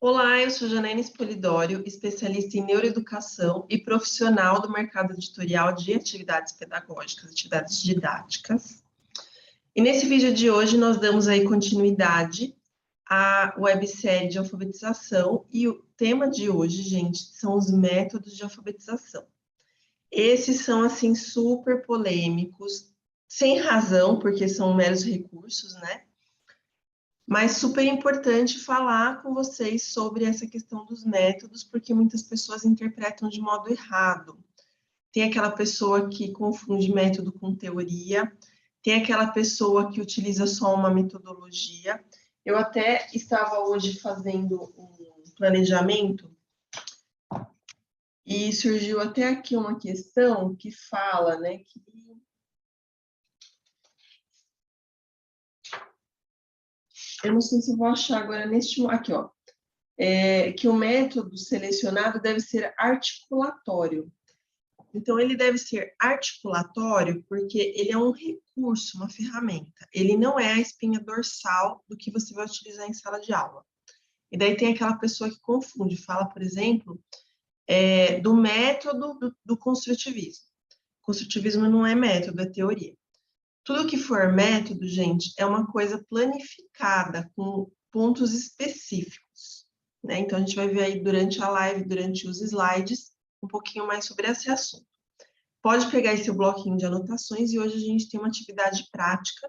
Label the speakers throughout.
Speaker 1: Olá, eu sou Janaína Spolidório, especialista em neuroeducação e profissional do mercado editorial de atividades pedagógicas, atividades didáticas. E nesse vídeo de hoje nós damos aí continuidade à websérie de alfabetização e o tema de hoje, gente, são os métodos de alfabetização. Esses são, assim, super polêmicos, sem razão, porque são meros recursos, né? Mas super importante falar com vocês sobre essa questão dos métodos, porque muitas pessoas interpretam de modo errado. Tem aquela pessoa que confunde método com teoria, tem aquela pessoa que utiliza só uma metodologia. Eu até estava hoje fazendo um planejamento e surgiu até aqui uma questão que fala, né, que eu não sei se eu vou achar agora neste... Aqui, ó. Que o método selecionado deve ser articulatório. Então, ele deve ser articulatório porque ele é um recurso, uma ferramenta. Ele não é a espinha dorsal do que você vai utilizar em sala de aula. E daí tem aquela pessoa que confunde, fala, por exemplo, do método do construtivismo. Construtivismo não é método, é teoria. Tudo que for método, gente, é uma coisa planificada, com pontos específicos, né? Então, a gente vai ver aí durante a live, durante os slides, um pouquinho mais sobre esse assunto. Pode pegar esse bloquinho de anotações e hoje a gente tem uma atividade prática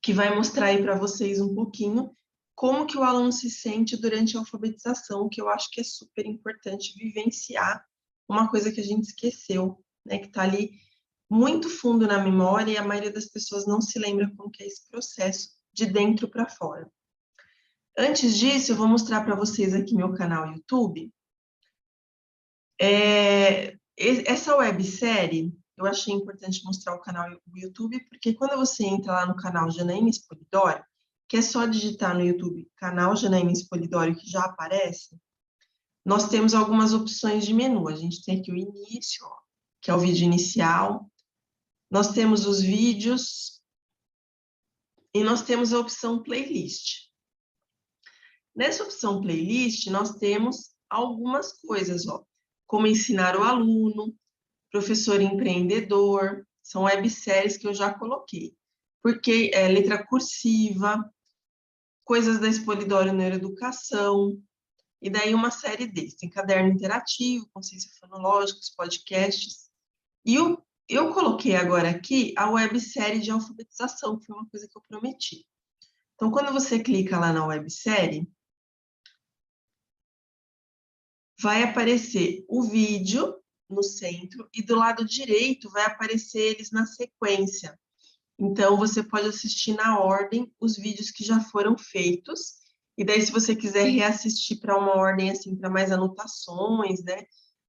Speaker 1: que vai mostrar aí para vocês um pouquinho como que o aluno se sente durante a alfabetização, que eu acho que é super importante vivenciar uma coisa que a gente esqueceu, né? Que está ali muito fundo na memória e a maioria das pessoas não se lembra como que é esse processo de dentro para fora. Antes disso, eu vou mostrar para vocês aqui meu canal YouTube. Essa websérie, eu achei importante mostrar o canal do YouTube, porque quando você entra lá no canal Janaína Spolidório, que é só digitar no YouTube canal Janaína Spolidório que já aparece, nós temos algumas opções de menu. A gente tem aqui o início, ó, que é o vídeo inicial. Nós temos os vídeos e nós temos a opção playlist. Nessa opção playlist, nós temos algumas coisas, ó, como ensinar o aluno, professor empreendedor, são webséries que eu já coloquei. Porque letra cursiva, coisas da Spolidório Neuroeducação, e daí uma série desses. Tem caderno interativo, consciência fonológica, os podcasts. E eu coloquei agora aqui a websérie de alfabetização, que foi uma coisa que eu prometi. Então, quando você clica lá na websérie, vai aparecer o vídeo no centro e do lado direito vai aparecer eles na sequência. Então, você pode assistir na ordem os vídeos que já foram feitos. E daí, se você quiser reassistir para uma ordem, assim, para mais anotações, né?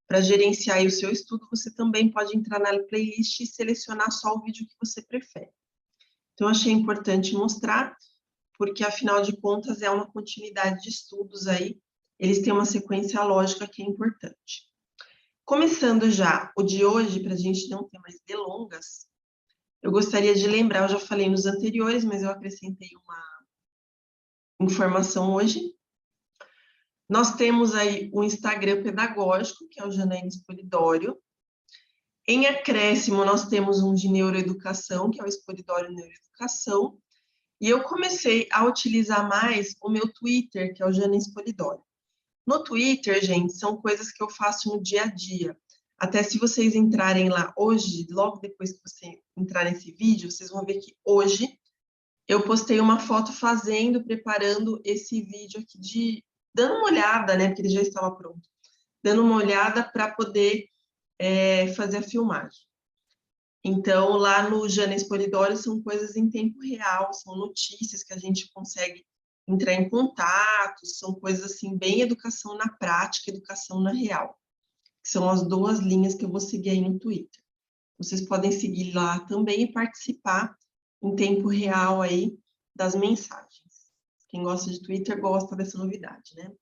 Speaker 1: Para gerenciar aí o seu estudo, você também pode entrar na playlist e selecionar só o vídeo que você prefere. Então, achei importante mostrar, porque, afinal de contas, é uma continuidade de estudos aí. Eles têm uma sequência lógica que é importante. Começando já o de hoje, para a gente não ter mais delongas, eu gostaria de lembrar, eu já falei nos anteriores, mas eu acrescentei uma informação hoje. Nós temos aí o Instagram pedagógico, que é o Janaína Spolidório. Em acréscimo, nós temos um de neuroeducação, que é o Spolidório Neuroeducação. E eu comecei a utilizar mais o meu Twitter, que é o Janaína Spolidório. No Twitter, gente, são coisas que eu faço no dia a dia. Até se vocês entrarem lá hoje, logo depois que você entrar nesse vídeo, vocês vão ver que hoje eu postei uma foto preparando esse vídeo aqui, dando uma olhada, né, porque ele já estava pronto, dando uma olhada para poder fazer a filmagem. Então, lá no Janaína Spolidório são coisas em tempo real, são notícias que a gente consegue entrar em contato, são coisas assim, bem educação na prática, educação na real. São as duas linhas que eu vou seguir aí no Twitter. Vocês podem seguir lá também e participar em tempo real aí das mensagens. Quem gosta de Twitter gosta dessa novidade, né?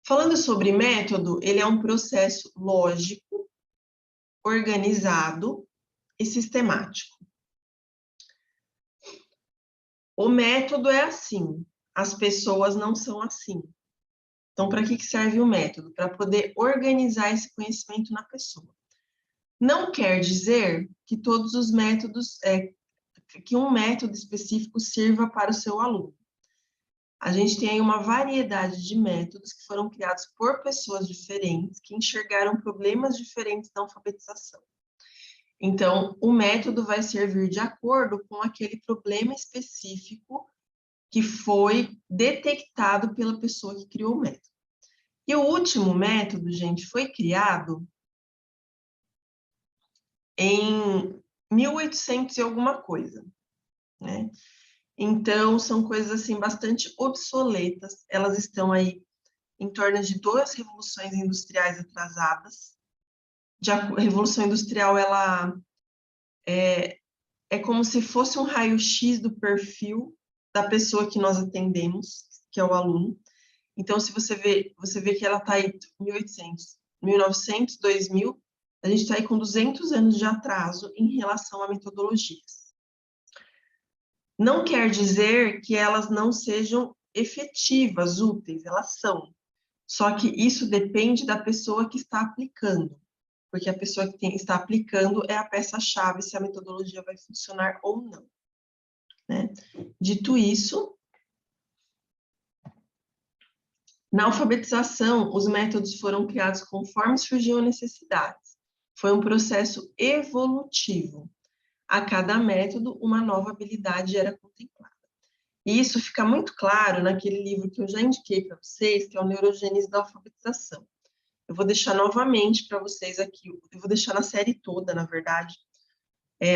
Speaker 1: Falando sobre método, ele é um processo lógico, organizado e sistemático. O método é assim, as pessoas não são assim. Então, para que serve o método? Para poder organizar esse conhecimento na pessoa. Não quer dizer que todos os métodos, que um método específico sirva para o seu aluno. A gente tem aí uma variedade de métodos que foram criados por pessoas diferentes, que enxergaram problemas diferentes na alfabetização. Então, o método vai servir de acordo com aquele problema específico que foi detectado pela pessoa que criou o método. E o último método, gente, foi criado em 1800 e alguma coisa, né? Então, são coisas, assim, bastante obsoletas. Elas estão aí em torno de 2 revoluções industriais atrasadas. A Revolução Industrial, ela é como se fosse um raio-x do perfil da pessoa que nós atendemos, que é o aluno. Então, se você vê que ela está aí em 1800, 1900, 2000, a gente está aí com 200 anos de atraso em relação a metodologias. Não quer dizer que elas não sejam efetivas, úteis, elas são. Só que isso depende da pessoa que está aplicando, porque a pessoa que está aplicando é a peça-chave se a metodologia vai funcionar ou não, né? Dito isso, na alfabetização, os métodos foram criados conforme surgiam necessidades. Foi um processo evolutivo. A cada método, uma nova habilidade era contemplada. E isso fica muito claro naquele livro que eu já indiquei para vocês, que é o Neurogênese da Alfabetização. Eu vou deixar novamente para vocês aqui, eu vou deixar na série toda, na verdade,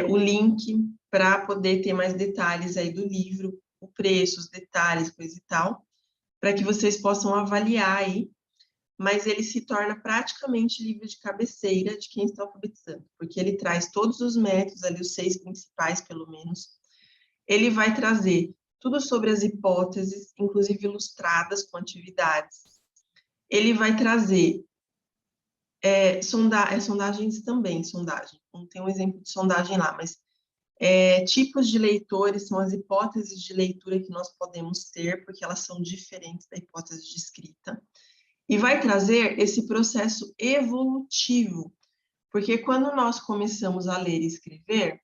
Speaker 1: o link para poder ter mais detalhes aí do livro, o preço, os detalhes, coisa e tal, para que vocês possam avaliar aí, mas ele se torna praticamente livro de cabeceira de quem está alfabetizando, porque ele traz todos os métodos, ali os 6 principais, pelo menos. Ele vai trazer tudo sobre as hipóteses, inclusive ilustradas com atividades. Ele vai trazer sondagens também, não tem um exemplo de sondagem lá, mas tipos de leitores são as hipóteses de leitura que nós podemos ter, porque elas são diferentes da hipótese de escrita. E vai trazer esse processo evolutivo, porque quando nós começamos a ler e escrever,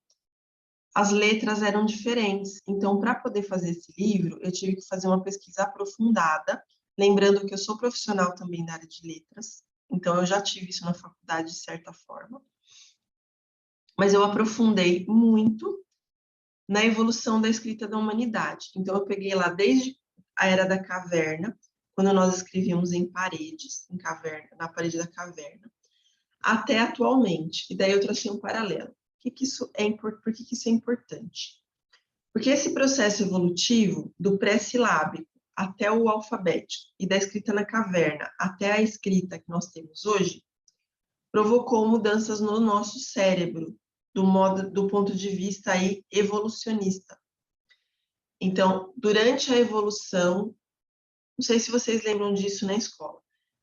Speaker 1: as letras eram diferentes. Então, para poder fazer esse livro, eu tive que fazer uma pesquisa aprofundada, lembrando que eu sou profissional também da área de letras, então eu já tive isso na faculdade de certa forma. Mas eu aprofundei muito na evolução da escrita da humanidade. Então, eu peguei lá desde a Era da Caverna, quando nós escrevíamos em paredes, em caverna, na parede da caverna, até atualmente. E daí eu tracei um paralelo. Por que isso é importante? Porque esse processo evolutivo, do pré-silábico até o alfabético, e da escrita na caverna até a escrita que nós temos hoje, provocou mudanças no nosso cérebro, do ponto de vista aí evolucionista. Então, durante a evolução, não sei se vocês lembram disso na escola,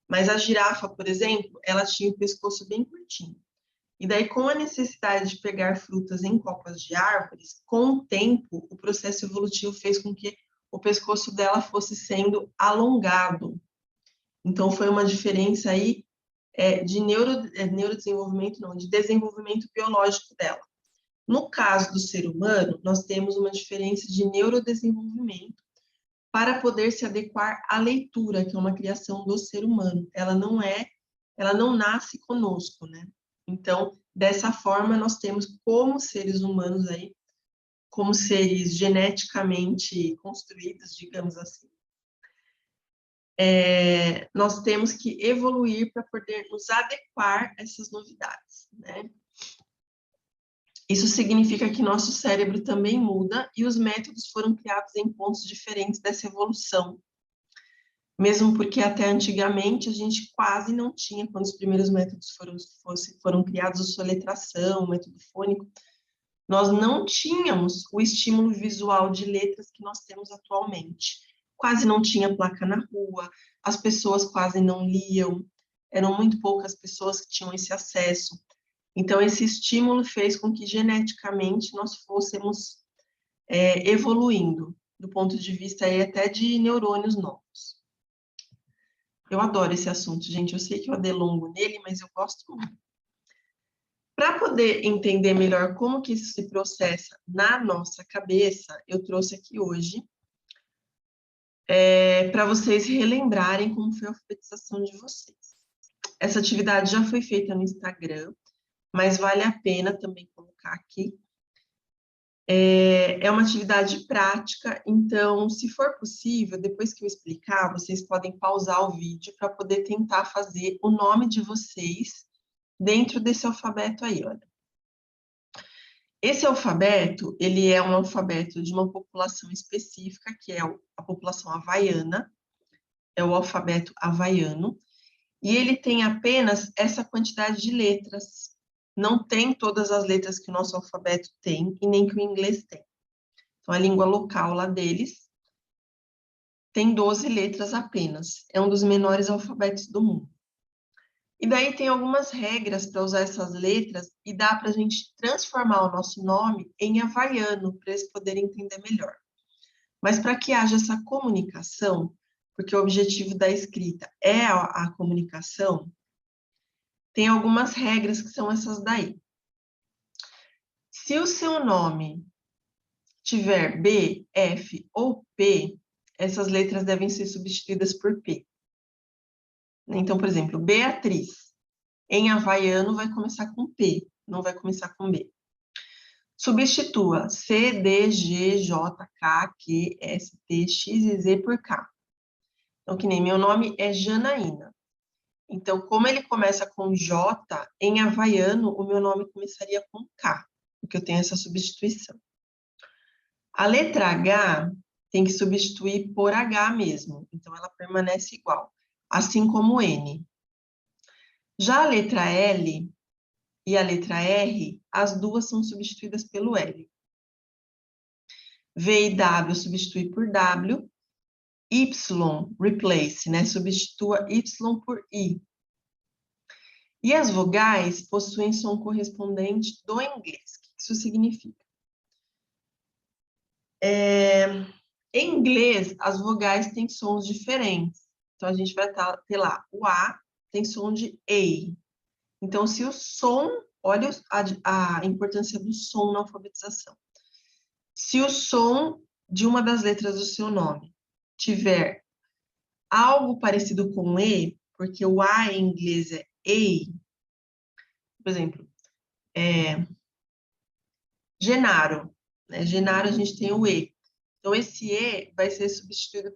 Speaker 1: mas a girafa, por exemplo, ela tinha o pescoço bem curtinho. E daí, com a necessidade de pegar frutas em copas de árvores, com o tempo, o processo evolutivo fez com que o pescoço dela fosse sendo alongado. Então, foi uma diferença aí de neurodesenvolvimento, não, de desenvolvimento biológico dela. No caso do ser humano, nós temos uma diferença de neurodesenvolvimento para poder se adequar à leitura, que é uma criação do ser humano. Ela não nasce conosco, né? Então, dessa forma, nós temos como seres humanos aí, como seres geneticamente construídos, digamos assim, nós temos que evoluir para poder nos adequar a essas novidades, né? Isso significa que nosso cérebro também muda e os métodos foram criados em pontos diferentes dessa evolução. Mesmo porque até antigamente a gente quase não tinha, quando os primeiros métodos foram criados, a soletração, o método fônico, nós não tínhamos o estímulo visual de letras que nós temos atualmente. Quase não tinha placa na rua, as pessoas quase não liam, eram muito poucas pessoas que tinham esse acesso. Então, esse estímulo fez com que geneticamente nós fôssemos evoluindo, do ponto de vista aí até de neurônios novos. Eu adoro esse assunto, gente. Eu sei que eu delongo nele, mas eu gosto muito. Para poder entender melhor como que isso se processa na nossa cabeça, eu trouxe aqui hoje para vocês relembrarem como foi a alfabetização de vocês. Essa atividade já foi feita no Instagram, mas vale a pena também colocar aqui. É uma atividade prática, então, se for possível, depois que eu explicar, vocês podem pausar o vídeo para poder tentar fazer o nome de vocês dentro desse alfabeto aí, olha. Esse alfabeto, ele é um alfabeto de uma população específica, que é a população havaiana, é o alfabeto havaiano, e ele tem apenas essa quantidade de letras. Não tem todas as letras que o nosso alfabeto tem e nem que o inglês tem. Então, a língua local lá deles tem 12 letras apenas. É um dos menores alfabetos do mundo. E daí tem algumas regras para usar essas letras e dá para a gente transformar o nosso nome em havaiano, para eles poderem entender melhor. Mas para que haja essa comunicação, porque o objetivo da escrita é a comunicação, tem algumas regras que são essas daí. Se o seu nome tiver B, F ou P, essas letras devem ser substituídas por P. Então, por exemplo, Beatriz, em havaiano vai começar com P, não vai começar com B. Substitua C, D, G, J, K, Q, S, T, X e Z por K. Então, que nem meu nome é Janaína. Então, como ele começa com J, em havaiano, o meu nome começaria com K, porque eu tenho essa substituição. A letra H tem que substituir por H mesmo, então ela permanece igual, assim como N. Já a letra L e a letra R, as duas são substituídas pelo L. V e W substitui por W, Y, replace, né? Substitua Y por I. E as vogais possuem som correspondente do inglês. O que isso significa? Em inglês, as vogais têm sons diferentes. Então, a gente vai ter lá, o A tem som de A. Então, se o som, olha a importância do som na alfabetização. Se o som de uma das letras do seu nome tiver algo parecido com E, porque o A em inglês é A, por exemplo, Genaro, né? Genaro a gente tem o E. Então, esse E vai ser substituído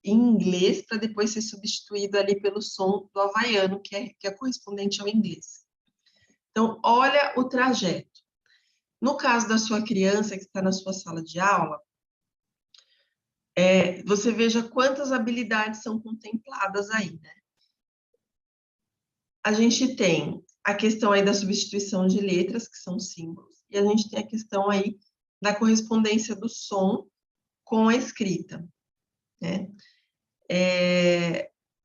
Speaker 1: em inglês para depois ser substituído ali pelo som do havaiano, que é correspondente ao inglês. Então, olha o trajeto. No caso da sua criança que está na sua sala de aula, você veja quantas habilidades são contempladas aí, né? A gente tem a questão aí da substituição de letras, que são símbolos, e a gente tem a questão aí da correspondência do som com a escrita, né?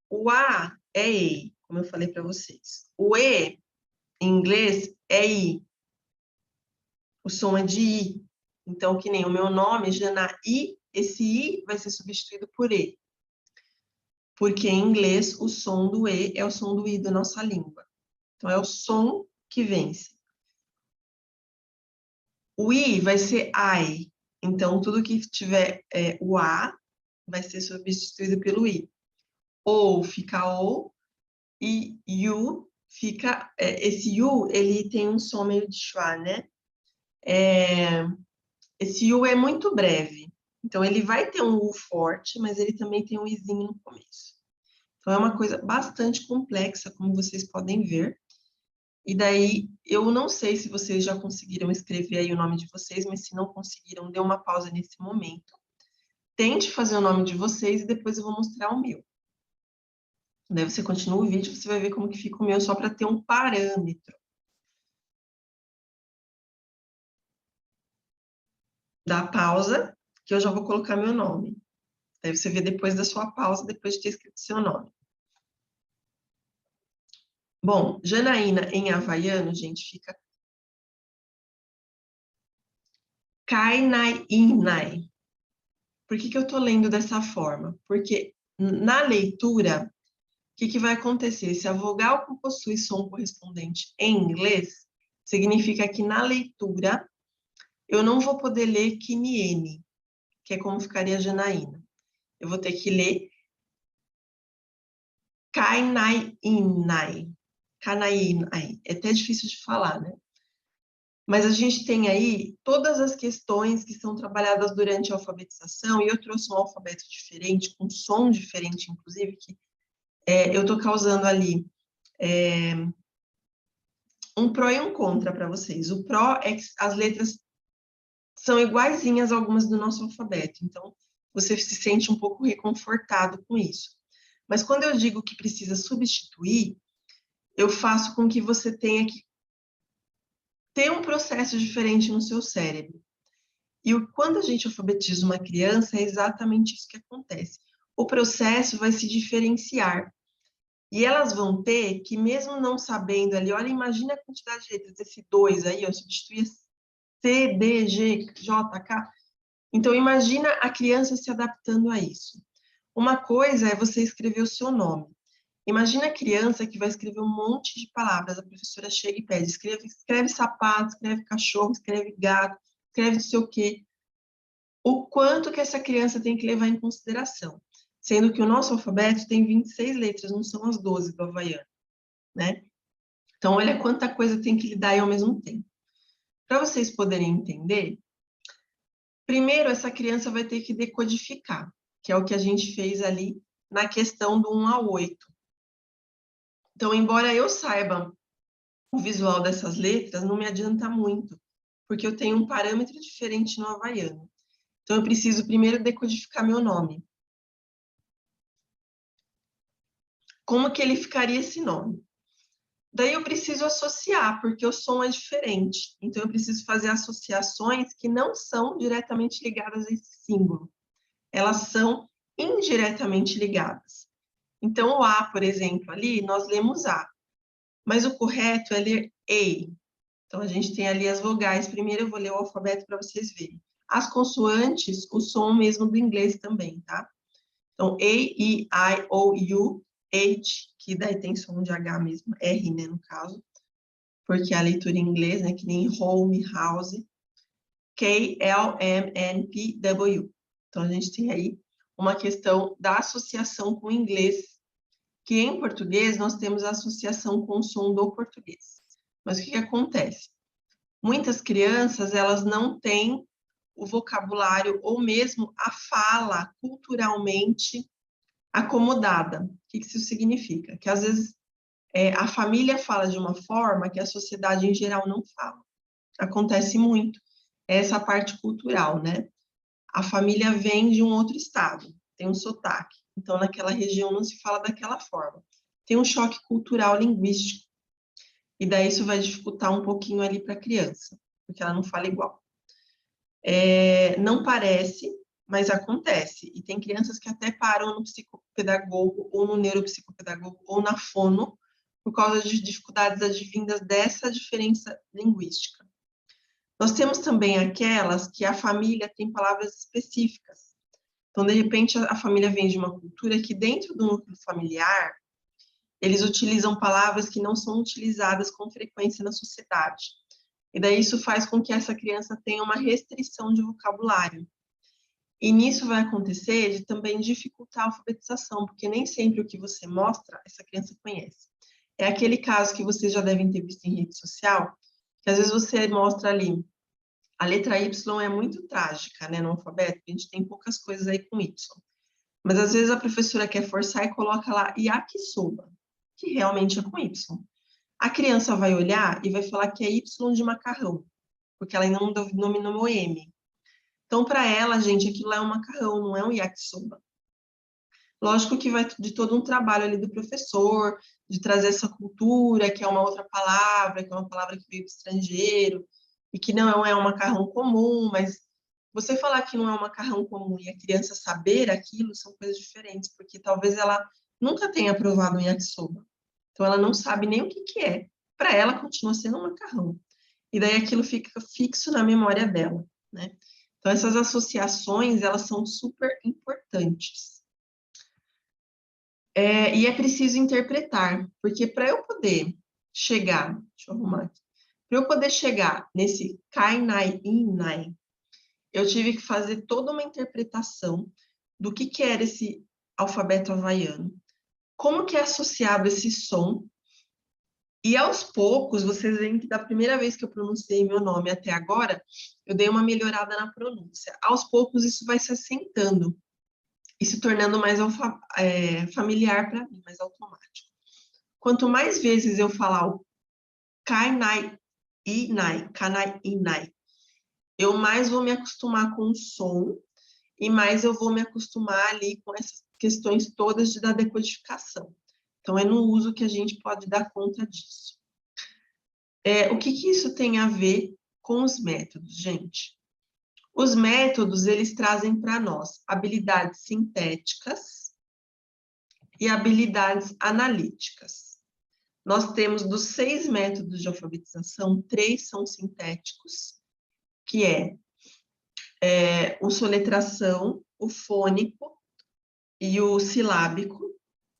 Speaker 1: O A é E, como eu falei para vocês. O E, em inglês, é I. O som é de I. Então, que nem o meu nome, Janaí, esse I vai ser substituído por E. Porque em inglês, o som do E é o som do I da nossa língua. Então, é o som que vence. O I vai ser I. Então, tudo que tiver o A vai ser substituído pelo I. Ou fica O, e U fica... esse U, ele tem um som meio de schwa, né? Esse U é muito breve. Então, ele vai ter um U forte, mas ele também tem um Izinho no começo. Então, é uma coisa bastante complexa, como vocês podem ver. E daí, eu não sei se vocês já conseguiram escrever aí o nome de vocês, mas se não conseguiram, dê uma pausa nesse momento. Tente fazer o nome de vocês e depois eu vou mostrar o meu. Daí você continua o vídeo, você vai ver como que fica o meu, só para ter um parâmetro. Dá pausa, que eu já vou colocar meu nome. Daí você vê depois da sua pausa, depois de ter escrito seu nome. Bom, Janaína em havaiano, gente, fica Kainai Inai. Por que eu estou lendo dessa forma? Porque na leitura, o que vai acontecer? Se a vogal possui som correspondente em inglês, significa que na leitura eu não vou poder ler Kiniene, que é como ficaria Janaína. Eu vou ter que ler Kainainai. Kanainai. É até difícil de falar, né? Mas a gente tem aí todas as questões que são trabalhadas durante a alfabetização, e eu trouxe um alfabeto diferente, com som diferente, inclusive, que eu estou causando ali um pró e um contra para vocês. O pró é que as letras são iguaizinhas algumas do nosso alfabeto, então você se sente um pouco reconfortado com isso. Mas quando eu digo que precisa substituir, eu faço com que você tenha que ter um processo diferente no seu cérebro. E quando a gente alfabetiza uma criança, é exatamente isso que acontece. O processo vai se diferenciar. E elas vão ter que, mesmo não sabendo ali, olha, imagina a quantidade de letras, esse 2 aí, eu substituía C, D, G, J, K. Então, imagina a criança se adaptando a isso. Uma coisa é você escrever o seu nome. Imagina a criança que vai escrever um monte de palavras, a professora chega e pede, escreve sapato, escreve cachorro, escreve gato, escreve não sei o quê. O quanto que essa criança tem que levar em consideração, sendo que o nosso alfabeto tem 26 letras, não são as 12 do havaiano, né? Então, olha quanta coisa tem que lidar aí ao mesmo tempo. Para vocês poderem entender, primeiro essa criança vai ter que decodificar, que é o que a gente fez ali na questão do 1 ao 8. Então, embora eu saiba o visual dessas letras, não me adianta muito, porque eu tenho um parâmetro diferente no havaiano. Então, eu preciso primeiro decodificar meu nome. Como que ele ficaria esse nome? Daí eu preciso associar, porque o som é diferente. Então, eu preciso fazer associações que não são diretamente ligadas a esse símbolo. Elas são indiretamente ligadas. Então, o A, por exemplo, ali, nós lemos A. Mas o correto é ler E. Então, a gente tem ali as vogais. Primeiro, eu vou ler o alfabeto para vocês verem. As consoantes, o som mesmo do inglês também, tá? Então, A, E, I, O, U, H, que daí tem som de H mesmo, R, né, no caso, porque a leitura em inglês, né, que nem home, house, K, L, M, N, P, W. Então, a gente tem aí uma questão da associação com o inglês, que em português nós temos a associação com o som do português. Mas o que acontece? Muitas crianças, elas não têm o vocabulário ou mesmo a fala culturalmente acomodada. O que isso significa? Que às vezes a família fala de uma forma que a sociedade em geral não fala. Acontece muito. Essa parte cultural, né? A família vem de um outro estado, tem um sotaque. Então, naquela região não se fala daquela forma. Tem um choque cultural linguístico. E daí isso vai dificultar um pouquinho ali para a criança, porque ela não fala igual. Não parece, mas acontece. E tem crianças que até param no psicopedagogo, ou no neuropsicopedagogo, ou na fono, por causa de dificuldades advindas dessa diferença linguística. Nós temos também aquelas que a família tem palavras específicas. Então, de repente, a família vem de uma cultura que dentro do núcleo familiar, eles utilizam palavras que não são utilizadas com frequência na sociedade. E daí isso faz com que essa criança tenha uma restrição de vocabulário. E nisso vai acontecer de também dificultar a alfabetização, porque nem sempre o que você mostra, essa criança conhece. É aquele caso que vocês já devem ter visto em rede social, que às vezes você mostra ali, a letra Y é muito trágica, né, no alfabeto, a gente tem poucas coisas aí com Y. Mas às vezes a professora quer forçar e coloca lá yakisoba, que realmente é com Y. A criança vai olhar e vai falar que é Y de macarrão, porque ela ainda não dominou M. Então, para ela, gente, aquilo é um macarrão, não é um yakisoba. Lógico que vai de todo um trabalho ali do professor, de trazer essa cultura, que é uma outra palavra, que é uma palavra que veio do estrangeiro, e que não é um macarrão comum, mas você falar que não é um macarrão comum e a criança saber aquilo são coisas diferentes, porque talvez ela nunca tenha provado um yakisoba. Então, ela não sabe nem o que é. Para ela, continua sendo um macarrão. E daí aquilo fica fixo na memória dela, né? Então, essas associações, elas são super importantes. E é preciso interpretar, porque para eu poder chegar, deixa eu arrumar aqui, para eu poder chegar nesse Kainai Inai, eu tive que fazer toda uma interpretação do que era esse alfabeto havaiano, como que é associado esse som, e aos poucos, vocês veem que da primeira vez que eu pronunciei meu nome até agora, eu dei uma melhorada na pronúncia. Aos poucos, isso vai se assentando e se tornando mais familiar para mim, mais automático. Quanto mais vezes eu falar o kanai, inai, eu mais vou me acostumar com o som e mais eu vou me acostumar ali com essas questões todas da decodificação. Então, é no uso que a gente pode dar conta disso. O que isso tem a ver com os métodos, gente? Os métodos, eles trazem para nós habilidades sintéticas e habilidades analíticas. Nós temos dos 6 métodos de alfabetização, 3 são sintéticos, que o soletração, o fônico e o silábico.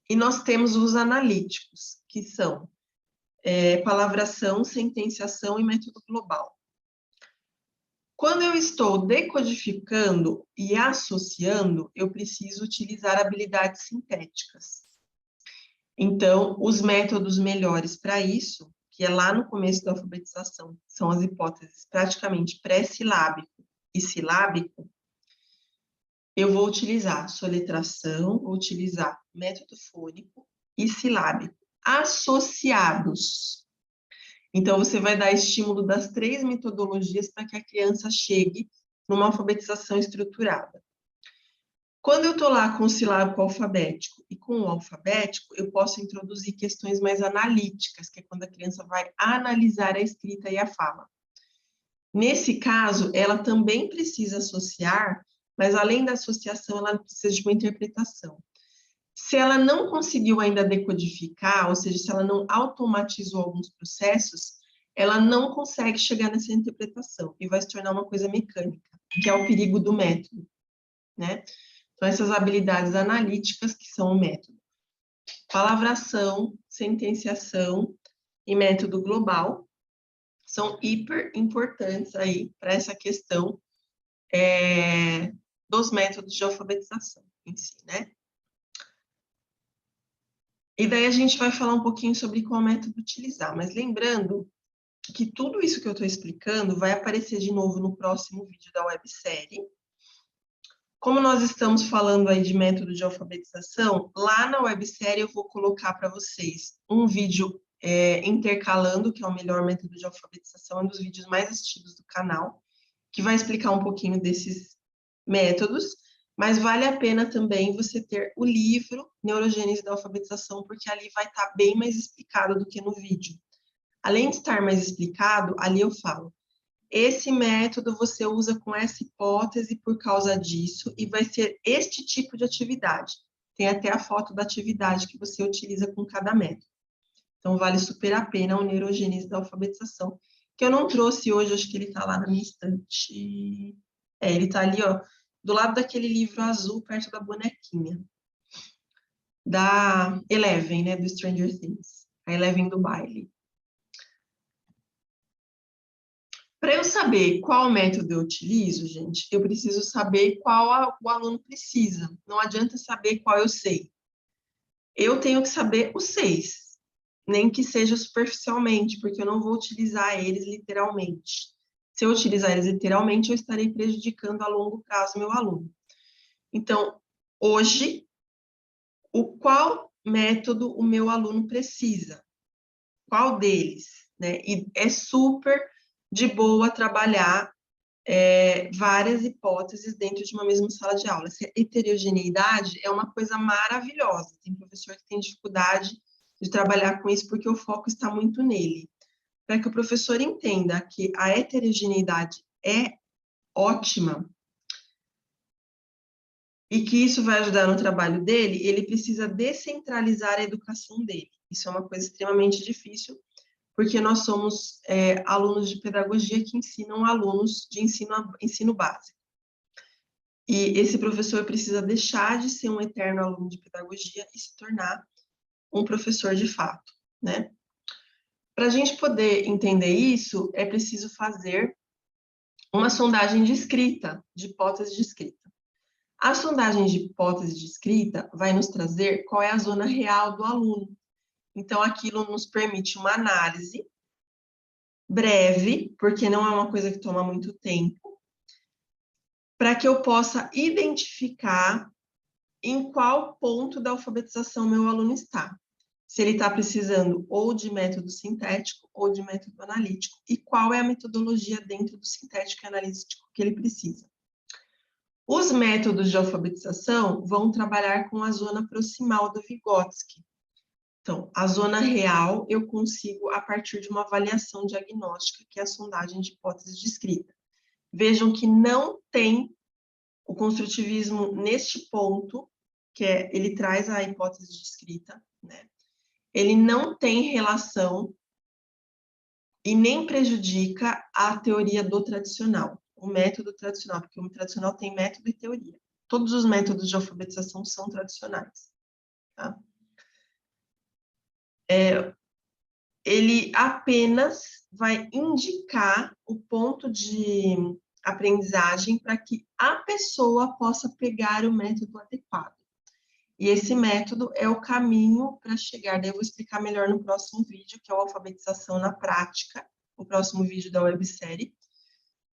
Speaker 1: E nós temos os analíticos, que são palavração, sentenciação e método global. Quando eu estou decodificando e associando, eu preciso utilizar habilidades sintéticas. Então, os métodos melhores para isso, que é lá no começo da alfabetização, são as hipóteses praticamente pré-silábico e silábico, eu vou utilizar soletração, vou utilizar método fônico e silábico, associados. Então, você vai dar estímulo das 3 metodologias para que a criança chegue numa alfabetização estruturada. Quando eu estou lá com o silábico alfabético e com o alfabético, eu posso introduzir questões mais analíticas, que é quando a criança vai analisar a escrita e a fala. Nesse caso, ela também precisa associar, mas além da associação, ela precisa de uma interpretação. Se ela não conseguiu ainda decodificar, ou seja, se ela não automatizou alguns processos, ela não consegue chegar nessa interpretação e vai se tornar uma coisa mecânica, que é o perigo do método, né? Então, essas habilidades analíticas que são o método. Palavração, sentenciação e método global são hiper importantes aí para essa questão dos métodos de alfabetização em si, né? E daí a gente vai falar um pouquinho sobre qual método utilizar, mas lembrando que tudo isso que eu estou explicando vai aparecer de novo no próximo vídeo da websérie. Como nós estamos falando aí de método de alfabetização, lá na websérie eu vou colocar para vocês um vídeo intercalando, que é o melhor método de alfabetização, um dos vídeos mais assistidos do canal, que vai explicar um pouquinho desses métodos, mas vale a pena também você ter o livro Neurogênese da Alfabetização, porque ali vai estar bem mais explicado do que no vídeo. Além de estar mais explicado, ali eu falo, esse método você usa com essa hipótese por causa disso, e vai ser este tipo de atividade. Tem até a foto da atividade que você utiliza com cada método. Então, vale super a pena o Neurogênese da Alfabetização, que eu não trouxe hoje, acho que ele está lá na minha estante. Ele está ali, ó, do lado daquele livro azul, perto da bonequinha. Da Eleven, né, do Stranger Things. A Eleven do baile. Para eu saber qual método eu utilizo, gente, eu preciso saber qual o aluno precisa. Não adianta saber qual eu sei. Eu tenho que saber os 6, nem que seja superficialmente, porque eu não vou utilizar eles literalmente. Se eu utilizar eles literalmente, eu estarei prejudicando a longo prazo meu aluno. Então, hoje, qual método o meu aluno precisa? Qual deles? Né? E é super de boa trabalhar várias hipóteses dentro de uma mesma sala de aula. Essa heterogeneidade é uma coisa maravilhosa. Tem professor que tem dificuldade de trabalhar com isso porque o foco está muito nele. Para que o professor entenda que a heterogeneidade é ótima e que isso vai ajudar no trabalho dele, ele precisa descentralizar a educação dele. Isso é uma coisa extremamente difícil, porque nós somos alunos de pedagogia que ensinam alunos de ensino básico. E esse professor precisa deixar de ser um eterno aluno de pedagogia e se tornar um professor de fato, né? Para a gente poder entender isso, é preciso fazer uma sondagem de escrita, de hipótese de escrita. A sondagem de hipótese de escrita vai nos trazer qual é a zona real do aluno. Então, aquilo nos permite uma análise breve, porque não é uma coisa que toma muito tempo, para que eu possa identificar em qual ponto da alfabetização meu aluno está. Se ele está precisando ou de método sintético ou de método analítico, e qual é a metodologia dentro do sintético e analítico que ele precisa. Os métodos de alfabetização vão trabalhar com a zona proximal do Vygotsky. Então, a zona real eu consigo a partir de uma avaliação diagnóstica, que é a sondagem de hipótese de escrita. Vejam que não tem o construtivismo neste ponto, que é, ele traz a hipótese de escrita, né? Ele não tem relação e nem prejudica a teoria do tradicional, o método tradicional, porque o tradicional tem método e teoria. Todos os métodos de alfabetização são tradicionais, tá? Ele apenas vai indicar o ponto de aprendizagem para que a pessoa possa pegar o método adequado. E esse método é o caminho para chegar, daí eu vou explicar melhor no próximo vídeo, que é a alfabetização na prática, o próximo vídeo da websérie.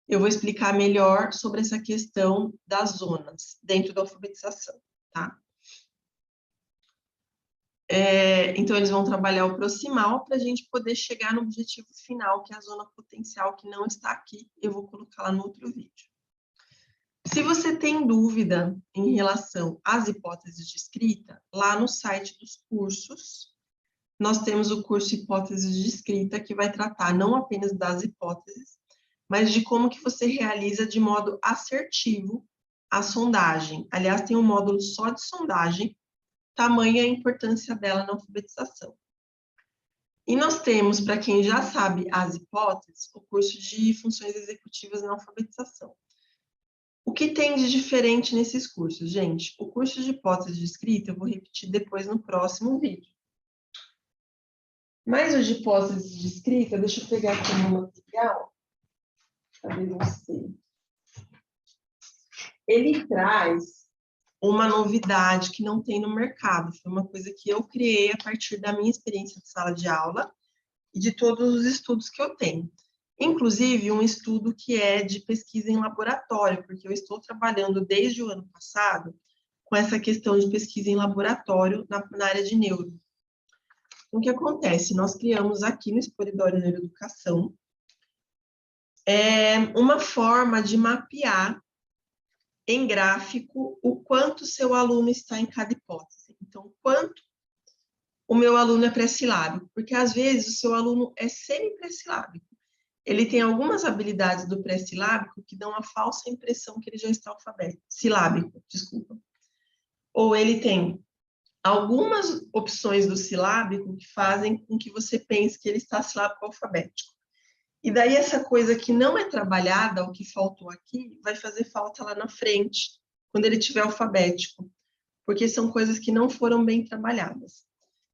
Speaker 1: Eu vou explicar melhor sobre essa questão das zonas dentro da alfabetização, tá? Então, eles vão trabalhar o proximal para a gente poder chegar no objetivo final, que é a zona potencial, que não está aqui. Eu vou colocar lá no outro vídeo. Se você tem dúvida em relação às hipóteses de escrita, lá no site dos cursos, nós temos o curso Hipóteses de Escrita, que vai tratar não apenas das hipóteses, mas de como que você realiza de modo assertivo a sondagem. Aliás, tem um módulo só de sondagem, tamanha a importância dela na alfabetização. E nós temos, para quem já sabe as hipóteses, o curso de funções executivas na alfabetização. O que tem de diferente nesses cursos, gente? O curso de hipótese de escrita eu vou repetir depois no próximo vídeo. Mas o de hipótese de escrita, deixa eu pegar aqui no material. Cadê você? Ele traz uma novidade que não tem no mercado. Foi uma coisa que eu criei a partir da minha experiência de sala de aula e de todos os estudos que eu tenho. Inclusive, um estudo que é de pesquisa em laboratório, porque eu estou trabalhando desde o ano passado com essa questão de pesquisa em laboratório na área de neuro. Então, o que acontece? Nós criamos aqui no Exploratory Neuroeducação uma forma de mapear em gráfico o quanto seu aluno está em cada hipótese. Então, quanto o meu aluno é pré-silábico, porque às vezes o seu aluno é semi-pré-silábico. Ele tem algumas habilidades do pré-silábico que dão a falsa impressão que ele já está silábico, desculpa. Ou ele tem algumas opções do silábico que fazem com que você pense que ele está silábico alfabético. E daí essa coisa que não é trabalhada, o que faltou aqui, vai fazer falta lá na frente, quando ele tiver alfabético, porque são coisas que não foram bem trabalhadas.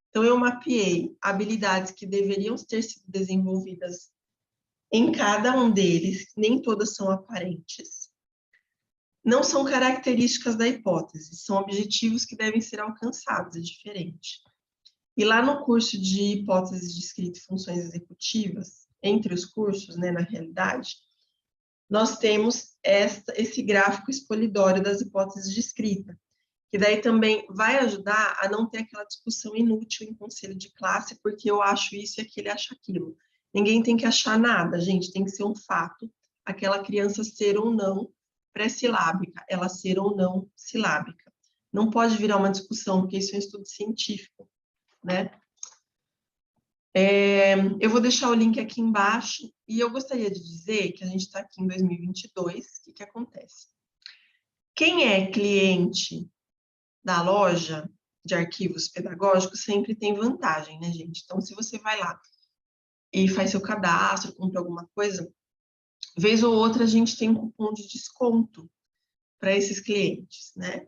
Speaker 1: Então, eu mapeei habilidades que deveriam ter sido desenvolvidas em cada um deles, nem todas são aparentes. Não são características da hipótese, são objetivos que devem ser alcançados, é diferente. E lá no curso de hipóteses de escrita e funções executivas, entre os cursos, né, na realidade, nós temos esse gráfico expolidório das hipóteses de escrita, que daí também vai ajudar a não ter aquela discussão inútil em conselho de classe, porque eu acho isso e aquele acha aquilo. Ninguém tem que achar nada, gente, tem que ser um fato, aquela criança ser ou não pré-silábica, ela ser ou não silábica. Não pode virar uma discussão, porque isso é um estudo científico, né? Eu vou deixar o link aqui embaixo, e eu gostaria de dizer que a gente está aqui em 2022, o que acontece? Quem é cliente da loja de arquivos pedagógicos sempre tem vantagem, né, gente? Então, se você vai lá e faz seu cadastro, compra alguma coisa, vez ou outra a gente tem um cupom de desconto. para esses clientes, né?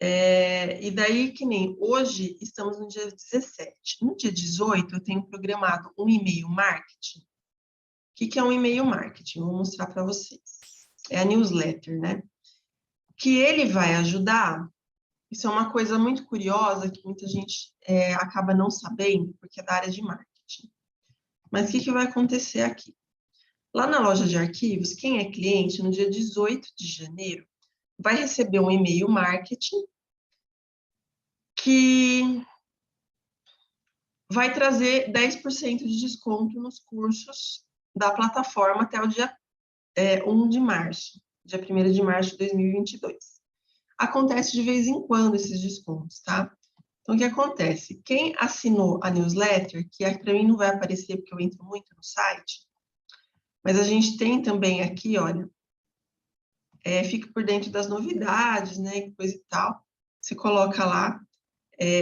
Speaker 1: E daí, que nem hoje, estamos no dia 17. No dia 18, eu tenho programado um e-mail marketing. O que é um e-mail marketing? Vou mostrar para vocês. É a newsletter, né? Que ele vai ajudar. Isso é uma coisa muito curiosa que muita gente acaba não sabendo, porque é da área de marketing. Mas o que vai acontecer aqui? Lá na loja de arquivos, quem é cliente, no dia 18 de janeiro, vai receber um e-mail marketing que vai trazer 10% de desconto nos cursos da plataforma até o dia 1 de março, dia 1º de março de 2022. Acontece de vez em quando esses descontos, tá? Então, o que acontece? Quem assinou a newsletter, que para mim não vai aparecer porque eu entro muito no site, mas a gente tem também aqui, olha, fique por dentro das novidades, né, coisa e tal. Você coloca lá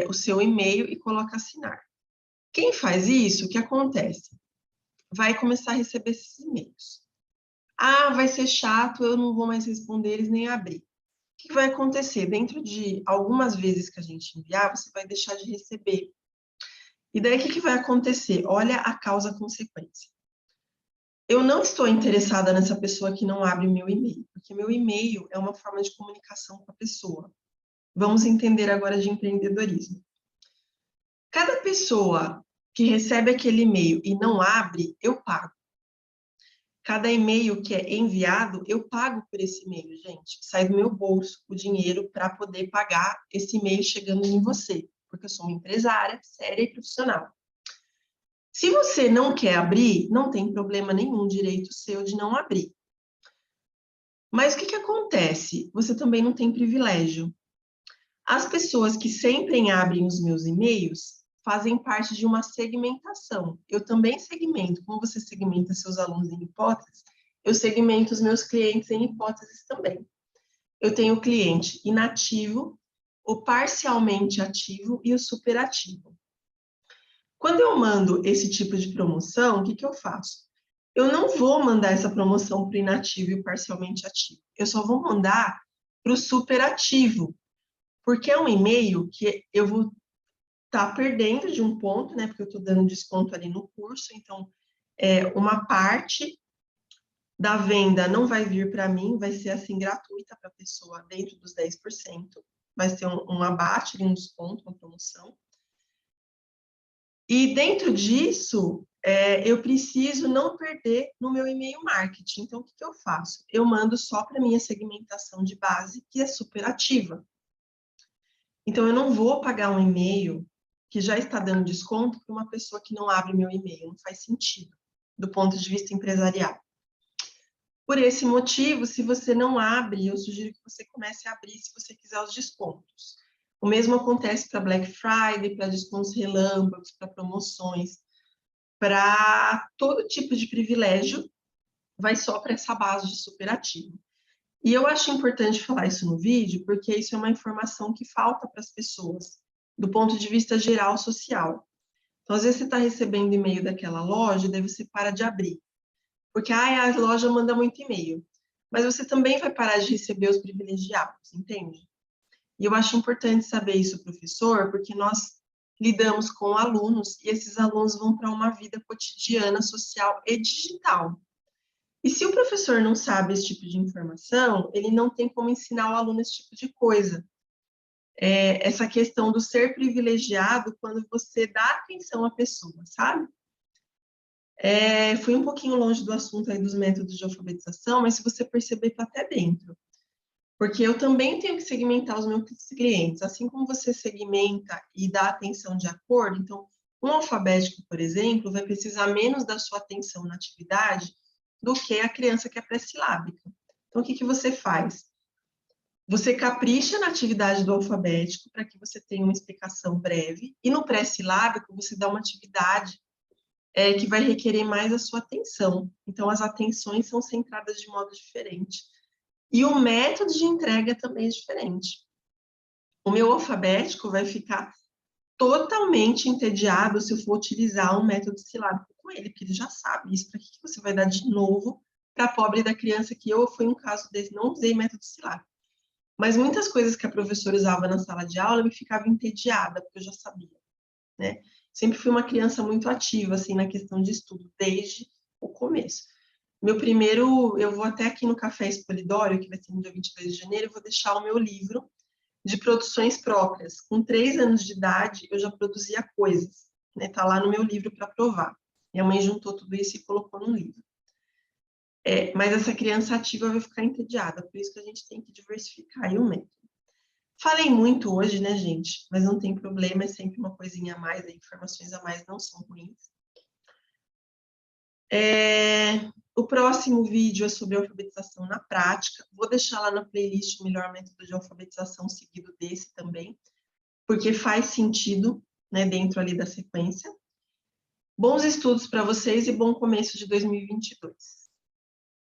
Speaker 1: o seu e-mail e coloca assinar. Quem faz isso, o que acontece? Vai começar a receber esses e-mails. Ah, vai ser chato, eu não vou mais responder eles nem abrir. O que vai acontecer? Dentro de algumas vezes que a gente enviar, você vai deixar de receber. E daí, o que vai acontecer? Olha a causa-consequência. Eu não estou interessada nessa pessoa que não abre meu e-mail, porque meu e-mail é uma forma de comunicação com a pessoa. Vamos entender agora de empreendedorismo. Cada pessoa que recebe aquele e-mail e não abre, eu pago. Cada e-mail que é enviado, eu pago por esse e-mail, gente. Sai do meu bolso o dinheiro para poder pagar esse e-mail chegando em você, porque eu sou uma empresária séria e profissional. Se você não quer abrir, não tem problema nenhum, direito seu de não abrir. Mas o que acontece? Você também não tem privilégio. As pessoas que sempre abrem os meus e-mails fazem parte de uma segmentação. Eu também segmento, como você segmenta seus alunos em hipóteses, eu segmento os meus clientes em hipóteses também. Eu tenho o cliente inativo, o parcialmente ativo e o superativo. Quando eu mando esse tipo de promoção, o que eu faço? Eu não vou mandar essa promoção para o inativo e parcialmente ativo. Eu só vou mandar para o superativo, porque é um e-mail que eu vou estar perdendo de um ponto, né? Porque eu estou dando desconto ali no curso, então uma parte da venda não vai vir para mim, vai ser assim gratuita para a pessoa dentro dos 10%. Vai ser um abate, um desconto, uma promoção. E dentro disso, eu preciso não perder no meu e-mail marketing. Então, o que eu faço? Eu mando só para a minha segmentação de base, que é super ativa. Então, eu não vou pagar um e-mail que já está dando desconto para uma pessoa que não abre meu e-mail. Não faz sentido, do ponto de vista empresarial. Por esse motivo, se você não abre, eu sugiro que você comece a abrir se você quiser os descontos. O mesmo acontece para Black Friday, para descontos relâmpagos, para promoções, para todo tipo de privilégio, vai só para essa base de superativo. E eu acho importante falar isso no vídeo, porque isso é uma informação que falta para as pessoas, do ponto de vista geral social. Então, às vezes você está recebendo e-mail daquela loja, daí você para de abrir. Porque a loja manda muito e-mail. Mas você também vai parar de receber os privilegiados, entende? E eu acho importante saber isso, professor, porque nós lidamos com alunos e esses alunos vão para uma vida cotidiana, social e digital. E se o professor não sabe esse tipo de informação, ele não tem como ensinar o aluno esse tipo de coisa. Essa questão do ser privilegiado quando você dá atenção à pessoa, sabe? Fui um pouquinho longe do assunto aí dos métodos de alfabetização, mas se você perceber, está até dentro. Porque eu também tenho que segmentar os meus clientes, assim como você segmenta e dá atenção de acordo. Então, um alfabético, por exemplo, vai precisar menos da sua atenção na atividade do que a criança que é pré-silábica. Então, o que você faz? Você capricha na atividade do alfabético para que você tenha uma explicação breve, e no pré-silábico você dá uma atividade que vai requerer mais a sua atenção. Então, as atenções são centradas de modo diferente. E o método de entrega também é diferente. O meu alfabético vai ficar totalmente entediado se eu for utilizar um método silábico com ele, porque ele já sabe isso. Para que você vai dar de novo para pobre da criança que eu fui um caso desse, não usei método SILAB. Mas muitas coisas que a professora usava na sala de aula, eu me ficava entediada, porque eu já sabia, né? Sempre fui uma criança muito ativa, assim, na questão de estudo, desde o começo. Meu primeiro, eu vou até aqui no Café Expolidório, que vai ser no dia 22 de janeiro, eu vou deixar o meu livro de produções próprias. Com 3 anos de idade, eu já produzia coisas, né? Tá lá no meu livro para provar. Minha mãe juntou tudo isso e colocou no livro. Mas essa criança ativa vai ficar entediada, por isso que a gente tem que diversificar aí o método. Falei muito hoje, né, gente? Mas não tem problema, é sempre uma coisinha a mais, informações a mais não são ruins. O próximo vídeo é sobre alfabetização na prática. Vou deixar lá na playlist o melhor método de alfabetização seguido desse também, porque faz sentido, né, dentro ali da sequência. Bons estudos para vocês e bom começo de 2022.